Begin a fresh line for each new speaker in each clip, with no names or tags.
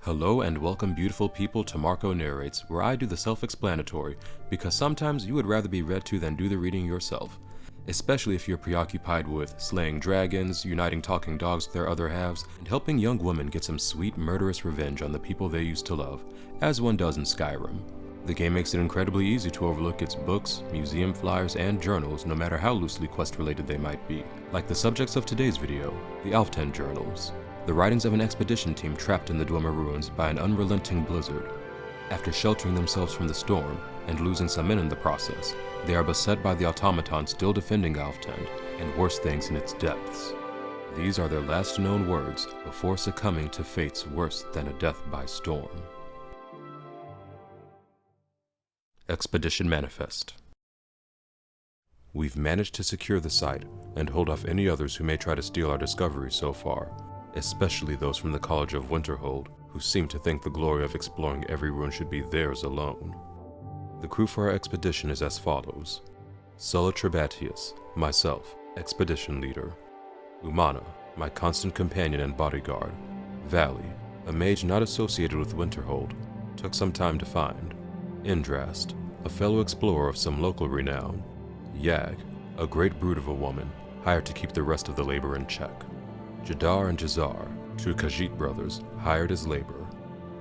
Hello and welcome beautiful people to Marco Narrates, where I do the self-explanatory, because sometimes you would rather be read to than do the reading yourself. Especially if you're preoccupied with slaying dragons, uniting talking dogs with their other halves, and helping young women get some sweet murderous revenge on the people they used to love, as one does in Skyrim. The game makes it incredibly easy to overlook its books, museum flyers, and journals, no matter how loosely quest-related they might be, like the subjects of today's video, the Alftand Journals. The writings of an expedition team trapped in the Dwemer Ruins by an unrelenting blizzard. After sheltering themselves from the storm, and losing some men in the process, they are beset by the automaton still defending Alftand, and worse things in its depths. These are their last known words before succumbing to fates worse than a death by storm. Expedition Manifest. We've managed to secure the site, and hold off any others who may try to steal our discoveries so far, especially those from the College of Winterhold, who seem to think the glory of exploring every ruin should be theirs alone. The crew for our expedition is as follows: Sulla Trebatius, myself, expedition leader; Umana, my constant companion and bodyguard; Valley, a mage not associated with Winterhold, took some time to find; Endrast, a fellow explorer of some local renown; Yag, a great brute of a woman, hired to keep the rest of the labor in check; Jadar and Jazar, two Khajiit brothers, hired as labor.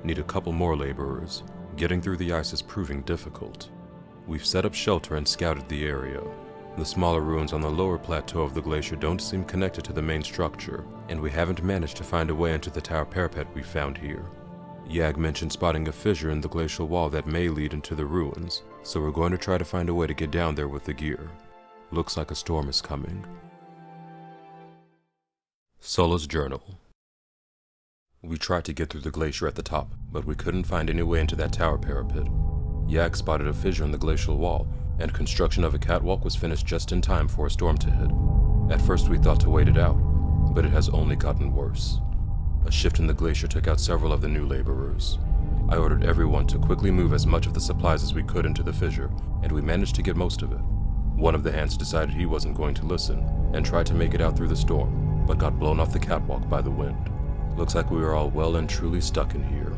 Need a couple more laborers. Getting through the ice is proving difficult. We've set up shelter and scouted the area. The smaller ruins on the lower plateau of the glacier don't seem connected to the main structure, and we haven't managed to find a way into the tower parapet we found here. Yag mentioned spotting a fissure in the glacial wall that may lead into the ruins, so we're going to try to find a way to get down there with the gear. Looks like a storm is coming. Sulla's Journal. We tried to get through the glacier at the top, but we couldn't find any way into that tower parapet. Yag spotted a fissure in the glacial wall, and construction of a catwalk was finished just in time for a storm to hit. At first we thought to wait it out, but it has only gotten worse. A shift in the glacier took out several of the new laborers. I ordered everyone to quickly move as much of the supplies as we could into the fissure, and we managed to get most of it. One of the hands decided he wasn't going to listen, and tried to make it out through the storm, but got blown off the catwalk by the wind. Looks like we are all well and truly stuck in here.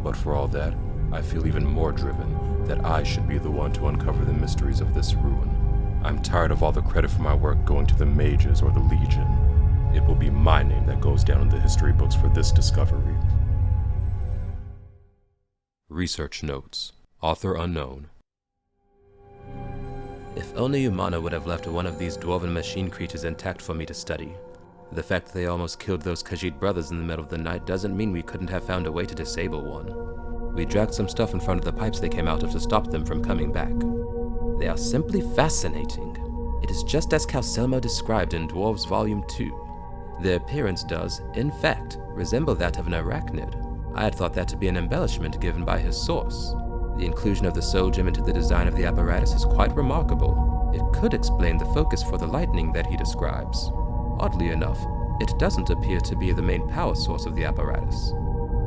But for all that, I feel even more driven that I should be the one to uncover the mysteries of this ruin. I'm tired of all the credit for my work going to the mages or the Legion. It will be my name that goes down in the history books for this discovery. Research notes. Author unknown. If only Umana would have left one of these dwarven machine creatures intact for me to study. The fact that they almost killed those Khajiit brothers in the middle of the night doesn't mean we couldn't have found a way to disable one. We dragged some stuff in front of the pipes they came out of to stop them from coming back. They are simply fascinating. It is just as Calcelmo described in Dwarves Volume 2. Their appearance does, in fact, resemble that of an arachnid. I had thought that to be an embellishment given by his source. The inclusion of the soul gem into the design of the apparatus is quite remarkable. It could explain the focus for the lightning that he describes. Oddly enough, it doesn't appear to be the main power source of the apparatus.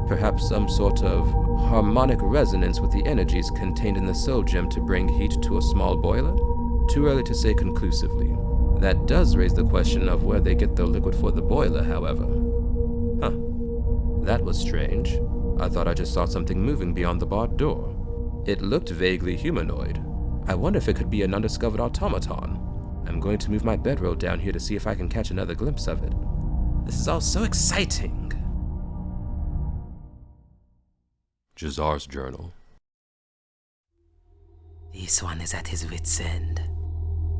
Perhaps some sort of harmonic resonance with the energies contained in the soul gem to bring heat to a small boiler? Too early to say conclusively. That does raise the question of where they get the liquid for the boiler, however. That was strange. I thought I just saw something moving beyond the barred door. It looked vaguely humanoid. I wonder if it could be an undiscovered automaton. I'm going to move my bedroll down here to see if I can catch another glimpse of it. This is all so exciting. Jazar's Journal.
This one is at his wit's end.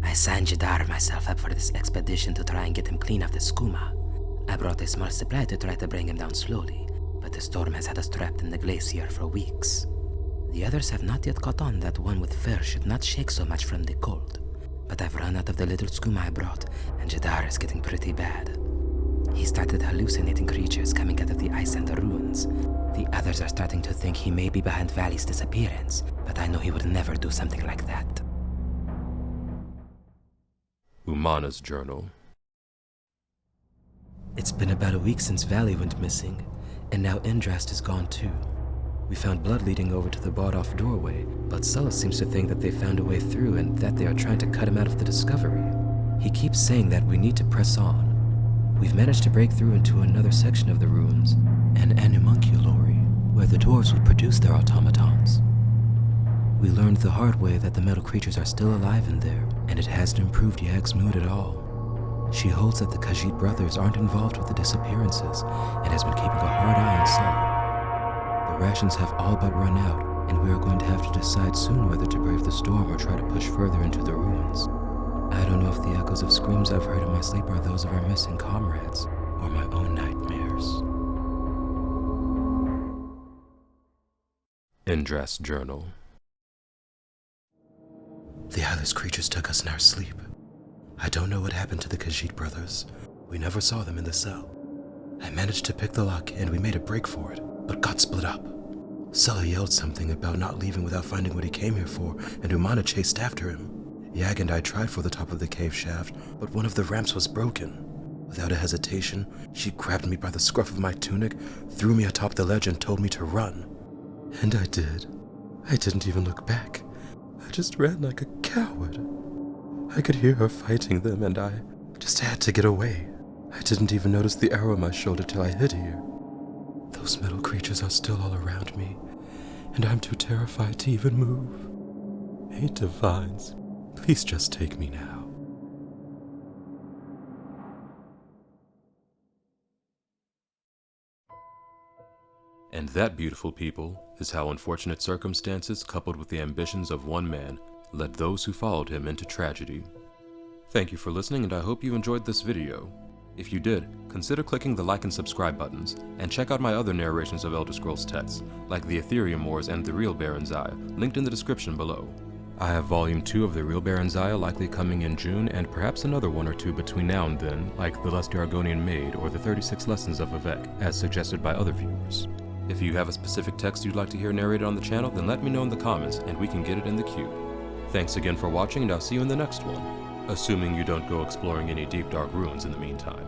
I signed Jadar myself up for this expedition to try and get him clean of the skooma. I brought a small supply to try to bring him down slowly, but the storm has had us trapped in the glacier for weeks. The others have not yet caught on that one with fur should not shake so much from the cold. But I've run out of the little skooma I brought, and Jadar is getting pretty bad. He started hallucinating creatures coming out of the ice and the ruins. The others are starting to think he may be behind Valley's disappearance, but I know he would never do something like that.
Umana's Journal.
It's been about a week since Valley went missing, and now Endrast is gone too. We found blood leading over to the barred-off doorway, but Sulla seems to think that they found a way through and that they are trying to cut him out of the discovery. He keeps saying that we need to press on. We've managed to break through into another section of the ruins, an animunculary. where the dwarves would produce their automatons. We learned the hard way that the metal creatures are still alive in there, and it hasn't improved Yag's mood at all. She holds that the Khajiit brothers aren't involved with the disappearances, and has been keeping a hard eye on Sulla. The rations have all but run out, and we are going to have to decide soon whether to brave the storm or try to push further into the ruins. I don't know if the echoes of screams I've heard in my sleep are those of our missing comrades, or my own nightmares.
Endrast Journal.
The eyeless creatures took us in our sleep. I don't know what happened to the Khajiit brothers. We never saw them in the cell. I managed to pick the lock and we made a break for it, but got split up. Sulla yelled something about not leaving without finding what he came here for, and Umana chased after him. Yag and I tried for the top of the cave shaft, but one of the ramps was broken. Without a hesitation, she grabbed me by the scruff of my tunic, threw me atop the ledge and told me to run. And I did. I didn't even look back. I just ran like a coward. I could hear her fighting them and I just had to get away. I didn't even notice the arrow on my shoulder till I hit here. Those metal creatures are still all around me, and I'm too terrified to even move. Hey, Divines, please just take me now.
And that, beautiful people, is how unfortunate circumstances coupled with the ambitions of one man led those who followed him into tragedy. Thank you for listening, and I hope you enjoyed this video. If you did, consider clicking the like and subscribe buttons, and check out my other narrations of Elder Scrolls texts, like the Aetherium Wars and the real Barenziah, linked in the description below. I have Volume 2 of the real Barenziah likely coming in June, and perhaps another one or two between now and then, like the Lusty Argonian Maid or the 36 Lessons of Vivek, as suggested by other viewers. If you have a specific text you'd like to hear narrated on the channel, then let me know in the comments, and we can get it in the queue. Thanks again for watching, and I'll see you in the next one. Assuming you don't go exploring any deep dark ruins in the meantime.